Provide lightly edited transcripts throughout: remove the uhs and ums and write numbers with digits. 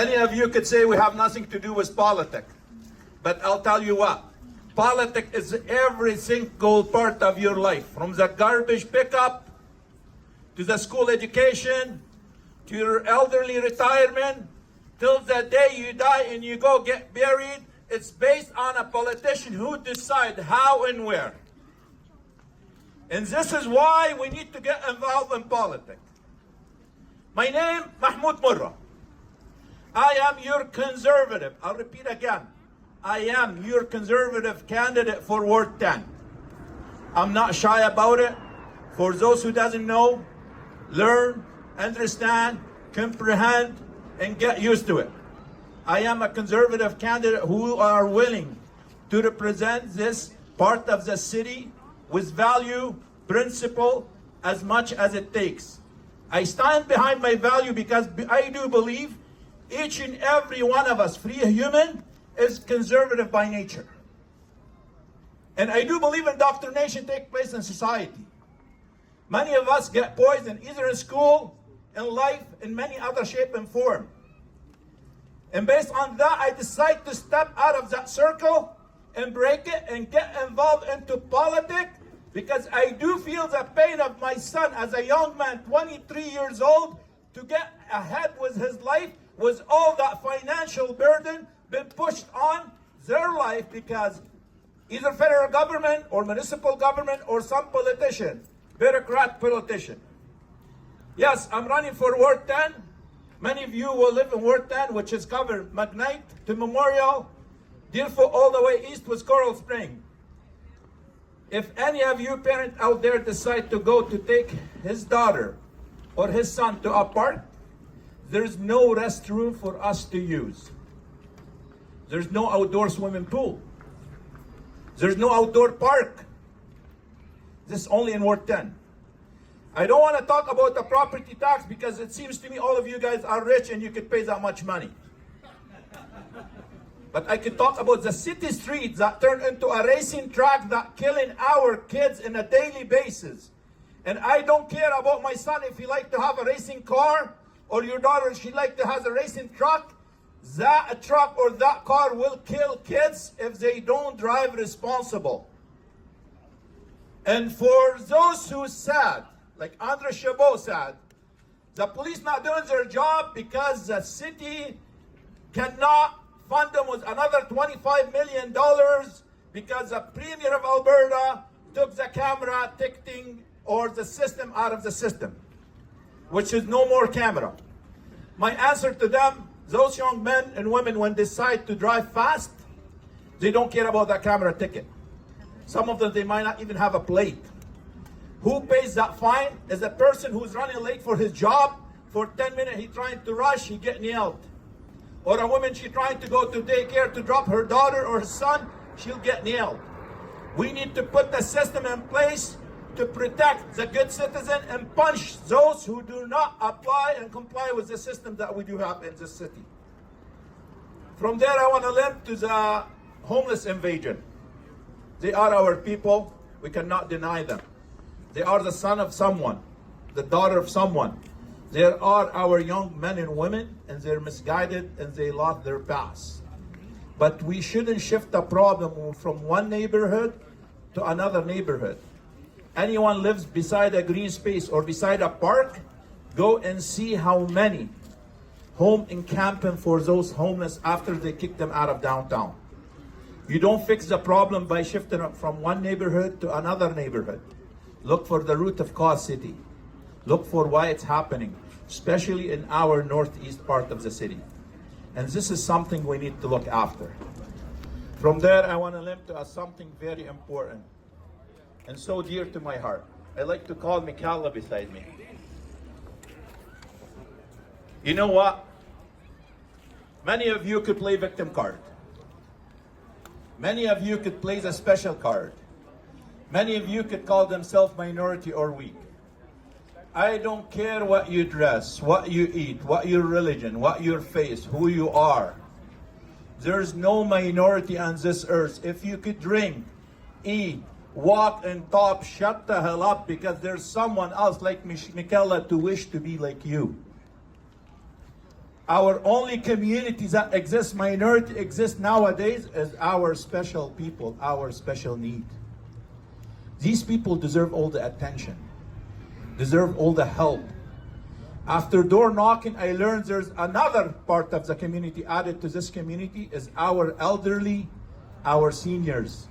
Many of you could say we have nothing to do with politics, but I'll tell you what, politics is every single part of your life, from the garbage pickup, to the school education, to your elderly retirement, till the day you die and you go get buried. It's based on a politician who decide how and where. And this is why we need to get involved in politics. My name, Mahmoud Mourra. I am your conservative. I'll repeat again. I am your conservative candidate for Ward 10. I'm not shy about it. For those who doesn't know, learn, understand, comprehend, and get used to it. I am a conservative candidate who are willing to represent this part of the city with value, principle, as much as it takes. I stand behind my value because I do believe each and every one of us, free human, is conservative by nature. And I do believe indoctrination takes place in society. Many of us get poisoned either in school, in life, in many other shape and form. And based on that, I decide to step out of that circle and break it and get involved into politics, because I do feel the pain of my son as a young man, 23 years old, to get ahead with his life, with all that financial burden been pushed on their life because either federal government or municipal government or some politician, bureaucrat politician. Yes, I'm running for Ward 10. Many of you will live in Ward 10, which is covered McKnight to Memorial, Deerfoot, all the way east with Coral Spring. If any of you parents out there decide to go to take his daughter or his son to a park, there's no restroom for us to use. There's no outdoor swimming pool. There's no outdoor park. This is only in Ward 10. I don't want to talk about the property tax because it seems to me all of you guys are rich and you could pay that much money. But I could talk about the city streets that turn into a racing track that killing our kids on a daily basis. And I don't care about my son if he like to have a racing car, or your daughter, she like to have a racing truck. That truck or that car will kill kids if they don't drive responsible. And for those who said, like Andre Chabot said, the police not doing their job because the city cannot fund them with another $25 million because the Premier of Alberta took the camera ticketing or the system out of the system, which is no more camera. My answer to them, those young men and women, when they decide to drive fast, they don't care about that camera ticket. Some of them, they might not even have a plate. Who pays that fine is a person who's running late for his job. For 10 minutes, he's trying to rush, he get nailed. Or a woman, she's trying to go to daycare to drop her daughter or her son, she'll get nailed. We need to put the system in place to protect the good citizen and punish those who do not apply and comply with the system that we do have in this city. From there, I want to link to the homeless invasion. They are our people. We cannot deny them. They are the son of someone, the daughter of someone. They are our young men and women, and they're misguided and they lost their past. But we shouldn't shift the problem from one neighborhood to another neighborhood. Anyone lives beside a green space or beside a park, go and see how many home encampment for those homeless after they kick them out of downtown. You don't fix the problem by shifting it from one neighborhood to another neighborhood. Look for the root of cause city. Look for why it's happening, especially in our northeast part of the city. And this is something we need to look after. From there, I want to link to something very important and so dear to my heart. I like to call Mikala beside me. You know what? Many of you could play victim card. Many of you could play the special card. Many of you could call themselves minority or weak. I don't care what you dress, what you eat, what your religion, what your faith, who you are. There's no minority on this earth. If you could drink, eat, walk and talk, shut the hell up, because there's someone else like Michaela to wish to be like you. Our only community that exists, minority exists nowadays, is our special people, our special need. These people deserve all the attention, deserve all the help. After door knocking, I learned there's another part of the community added to this community is our elderly, our seniors.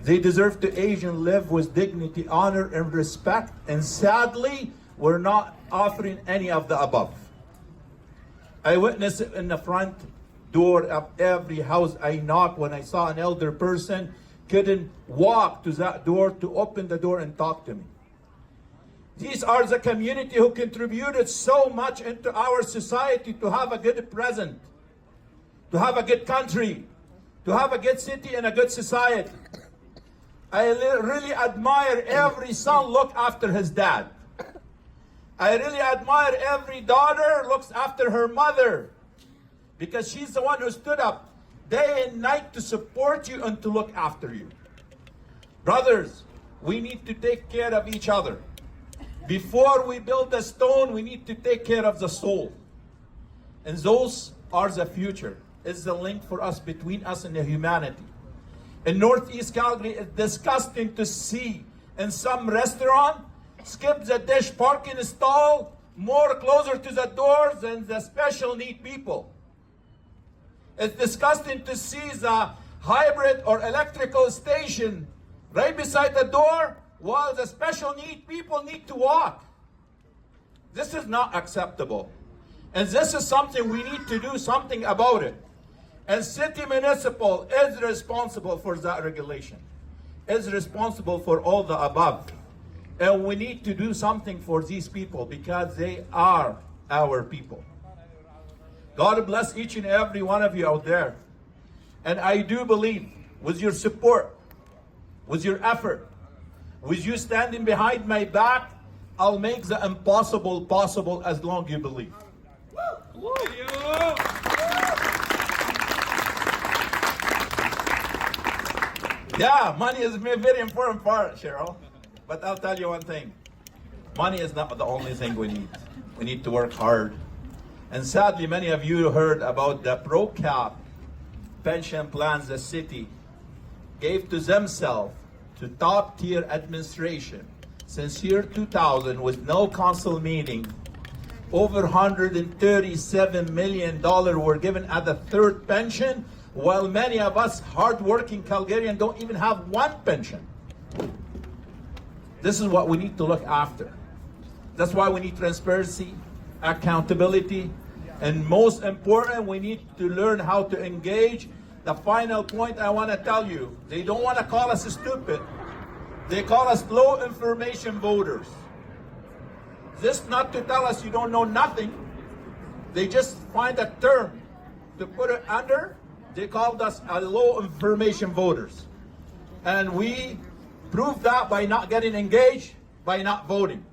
They deserve to age and live with dignity, honor, and respect. And sadly, we're not offering any of the above. I witnessed it in the front door of every house I knocked when I saw an elder person couldn't walk to that door to open the door and talk to me. These are the community who contributed so much into our society to have a good present, to have a good country, to have a good city and a good society. I really admire every son look after his dad. I really admire every daughter looks after her mother, because she's the one who stood up day and night to support you and to look after you. Brothers, we need to take care of each other. Before we build the stone, we need to take care of the soul. And those are the future. It's the link for us, between us and the humanity. In Northeast Calgary, it's disgusting to see in some restaurant, skip the dish parking stall, more closer to the doors than the special need people. It's disgusting to see the hybrid or electrical station right beside the door, while the special need people need to walk. This is not acceptable. And this is something we need to do something about it. And city municipal is responsible for that regulation, is responsible for all the above. And we need to do something for these people, because they are our people. God bless each and every one of you out there. And I do believe with your support, with your effort, with you standing behind my back, I'll make the impossible possible, as long as you believe. Woo! Yeah, money is a very important part, Cheryl. But I'll tell you one thing. Money is not the only thing we need. We need to work hard. And sadly, many of you heard about the pro-cap pension plans the city gave to themselves, to top-tier administration. Since year 2000, with no council meeting, over $137 million were given at the third pension, while many of us hard-working Calgarians don't even have one pension. This is what we need to look after. That's why we need transparency, accountability, and most important, we need to learn how to engage. The final point I want to tell you, they don't want to call us stupid. They call us low information voters. This not to tell us you don't know nothing. They just find a term to put it under. They called us low information voters. And we proved that by not getting engaged, by not voting.